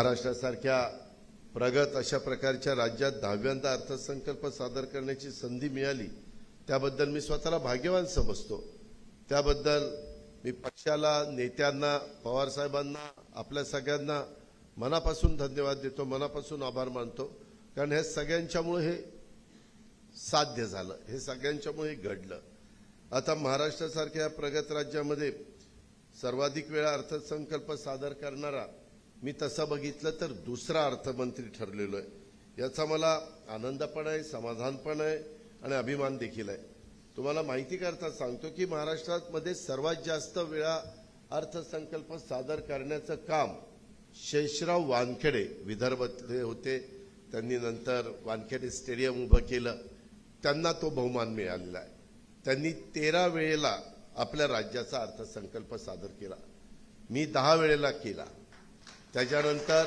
महाराष्ट्रासारख्या प्रगत अशा प्रकारच्या राज्यात 10व्यांदा अर्थसंकल्प सादर करण्याची संधी मिळाली त्याबद्दल मी स्वतःला भाग्यवान समजतो। त्याबद्दल मी पक्षाला, नेत्यांना, पवार साहेबांना, आपल्या सगळ्यांना मनापासून धन्यवाद देतो, मनापासून आभार मानतो। कारण हे सगळ्यांच्यामुळे हे साध्य झालं, हे सगळ्यांच्यामुळे घडलं। आता महाराष्ट्रासारख्या प्रगत राज्यामध्ये सर्वाधिक वेळा अर्थसंकल्प सादर करणारा मी तसं बघितलं तर दुसरा अर्थमंत्री ठरलेलो आहे। याचा मला आनंद पण आहे, समाधान पण आहे आणि अभिमान देखील आहे। तुम्हाला माहिती करता सांगतो की महाराष्ट्रामध्ये सर्वात जास्त वेळा अर्थसंकल्प सादर करण्याचं काम शेषराव वानखेडे विदर्भातले होते। त्यांनी नंतर वानखेडे स्टेडियम उभं केलं, त्यांना तो बहुमान मिळालेला आहे। त्यांनी 13 वेळेला आपल्या राज्याचा अर्थसंकल्प सादर केला, मी 10 वेळेला केला। त्याच्यानंतर